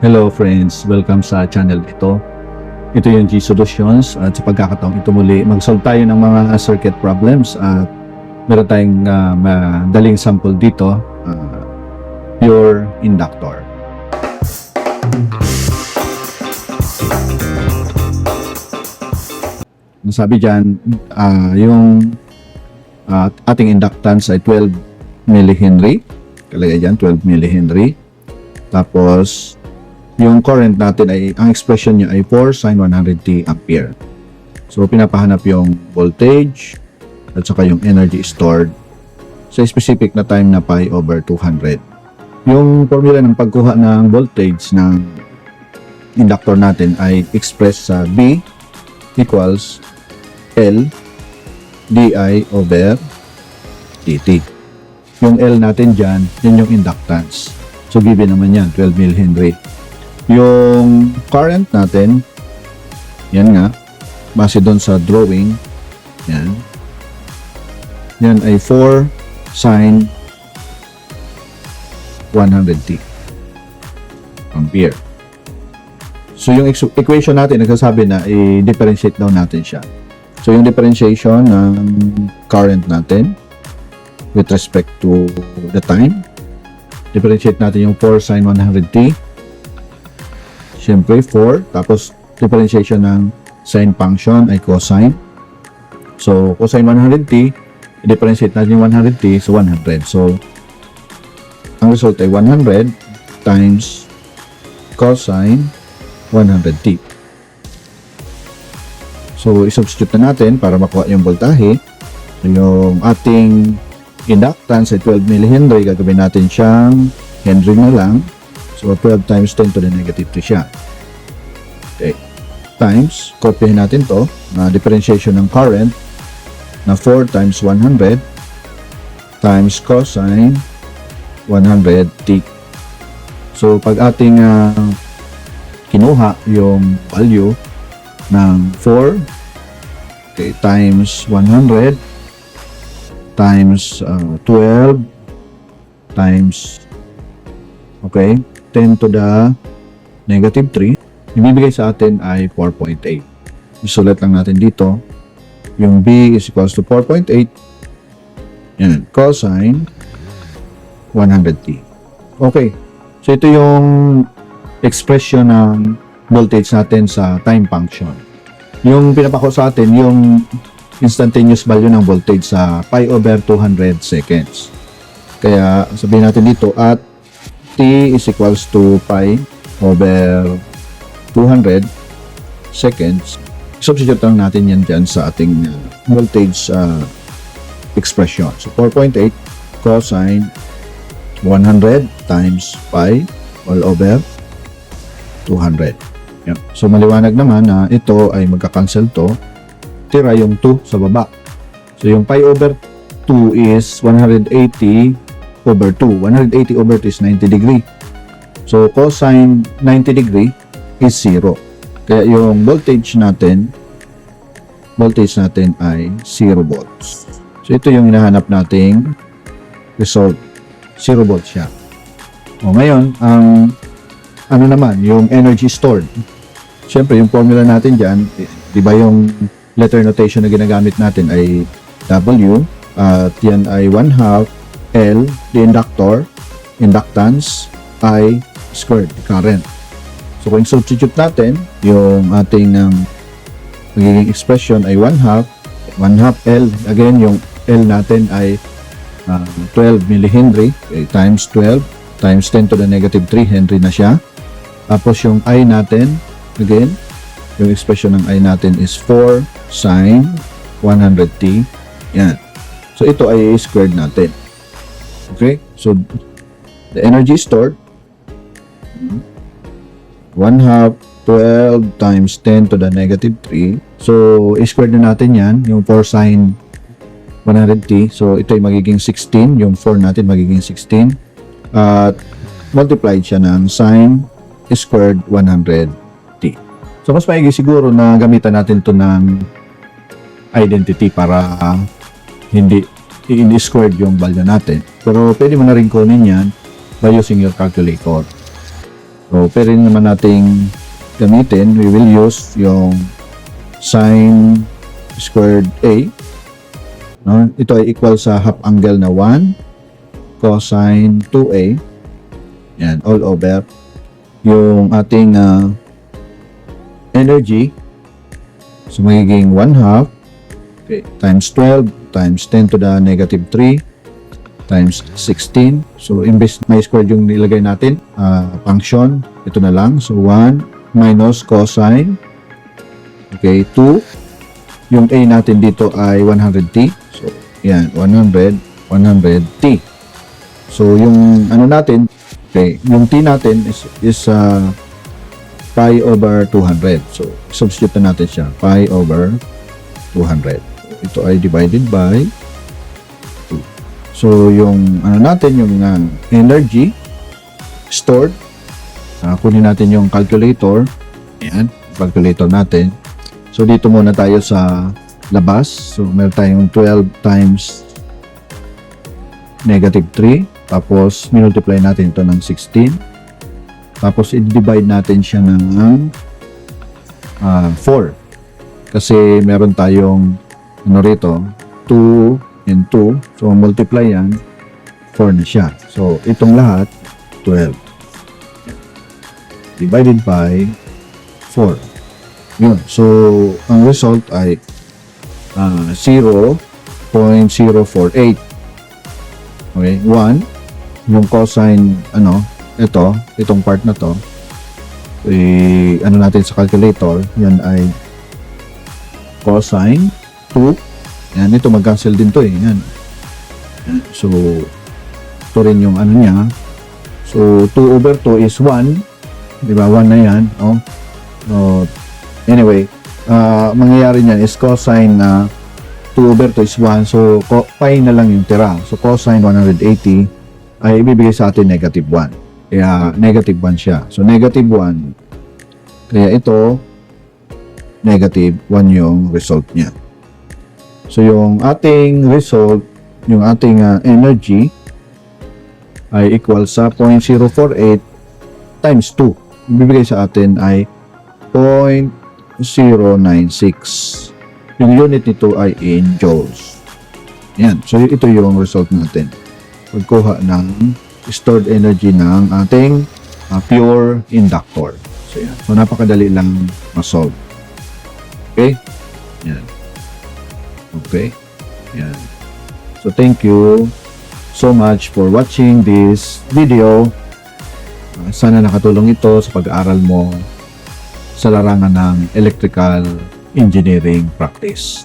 Hello friends, welcome sa channel ito. Ito yung G Solutions at sa pagkakataong ito muli, mag-solve tayo ng mga circuit problems at meron tayong madaling sample dito, pure inductor. Sabi dyan, yung ating inductance ay 12 millihenry. Kalagay dyan, 12 millihenry. Tapos, yung current natin ay, ang expression niya ay 4 sin 100t ampere. So, pinapahanap yung voltage at saka yung energy stored sa specific na time na pi over 200. Yung formula ng pagkuha ng voltage ng inductor natin ay express sa B equals L di over dt. Yung L natin dyan, yun yung inductance. So, given naman yan, 12 millihenry. Yung current natin, yan nga, base doon sa drawing, yan. Yan ay 4 sin 100t ampere. So, yung equation natin, nagsasabi na, i-differentiate daw natin siya. So, yung differentiation ng current natin with respect to the time, differentiate natin yung 4 sin 100t. Siyempre, 4. Tapos, differentiation ng sine function ay cosine. So, cosine 100t, i-differentiate natin yung 100t, so 100. So, ang result ay 100 times cosine 100t. So, i-substitute na natin para makuha yung voltahe. Yung ating inductance ay 12 millihenry, gagawin natin siyang henry na lang. So, 12 times 10 to the negative 3 siya. Okay. Times, kopyahin natin to, na differentiation ng current na 4 times 100 times cosine 100t. So, pag ating kinuha yung value ng 4 times 100 times 12 times 10 to the negative 3, ibibigay sa atin ay 4.8. Isulat lang natin dito. Yung B is equals to 4.8. Yan, cosine 100t. Okay. So, ito yung expression ng voltage natin sa time function. Yung pinapako sa atin, yung instantaneous value ng voltage sa pi over 200 seconds. Kaya, sabihin natin dito at t is equals to pi over 200 seconds. Substitute lang natin yan dyan sa ating voltage expression. So, 4.8 cosine 100 times pi all over 200. Yan. So, maliwanag naman na ito ay magka-cancel to. Tira yung 2 sa baba. So, yung pi over 2 is 180 over 2. 180 over 2 is 90 degree. So, cosine 90 degree is 0. Kaya yung voltage natin ay 0 volts. So, ito yung hinahanap nating result. 0 volts siya. O, ngayon, ang ano naman, yung energy stored. Siyempre, yung formula natin dyan, di ba yung letter notation na ginagamit natin ay W, at yan ay 1/2 L, the inductor, inductance, I squared, current. So, kung substitute natin, yung ating magiging expression ay 1/2 L. Again, yung L natin ay 12 millihenry, times 12, times 10 to the negative 3 henry na siya. Tapos, yung I natin, again, yung expression ng I natin is 4 sin 100t. Yan. So, ito ay squared natin. Okay? So, the energy stored, 1/2 12 times 10 to the negative 3. So, i-squared na natin yan, yung 4 sin 100t. So, ito ay magiging 16. Yung 4 natin magiging 16. At multiplied siya ng sin squared 100t. So, mas maigi siguro na gamitan natin to ng identity para hindi i-squared yung value natin. Pero pwede mo na rin kunin yan by using your calculator. So, pwede naman nating gamitin. We will use yung sine squared A. No? Ito ay equal sa half angle na 1 cosine 2A. Yan, all over yung ating energy. So, magiging 1/2 times 12 times 10 to the negative 3 times 16. So, imbes may squared yung nilagay natin, function, ito na lang. So, 1 minus cosine. Okay, 2. Yung A natin dito ay 100t. So, yan, 100t. So, yung ano natin, okay, yung t natin is pi over 200. So, substitute na natin siya. Pi over 200. Ito ay divided by 2. So, yung ano natin, yung energy stored, kunin natin yung calculator. Ayan, calculator natin. So, dito muna tayo sa labas. So, meron tayong 12 times negative 3. Tapos, multiply natin ito ng 16. Tapos, i-divide natin siya ng 4. Kasi, meron tayong ano rito, 2 and 2. So, multiply yan, 4 na siya. So, itong lahat, 12. Divided by 4. Yun. So, ang result ay 0.048. Okay, 1. Yung cosine, itong part na to, ano natin sa calculator, yan ay cosine 2. Yan, ito mag-cancel din to eh. Yan. So, ito rin yung ano niya. So, 2 over 2 is 1. Diba? 1 na yan. Oh. So, anyway, mangyayari niyan is cosine 2 over 2 is 1. So, pi na lang yung tira. So, cosine 180 ay ibibigay sa atin negative 1. Kaya, negative 1 siya. So, negative 1. Kaya ito, negative 1 yung result niya. So, yung ating result, yung ating energy ay equal sa 0.048 times 2. Ibibigay sa atin ay 0.096. Yung unit nito ay in joules. Yan. So, ito yung result natin. Pagkuha ng stored energy ng ating pure inductor. So, yan. So, napakadali lang ma-solve. Okay? Yan. Okay? Yan. So, thank you so much for watching this video. Sana nakatulong ito sa pag-aaral mo sa larangan ng electrical engineering practice.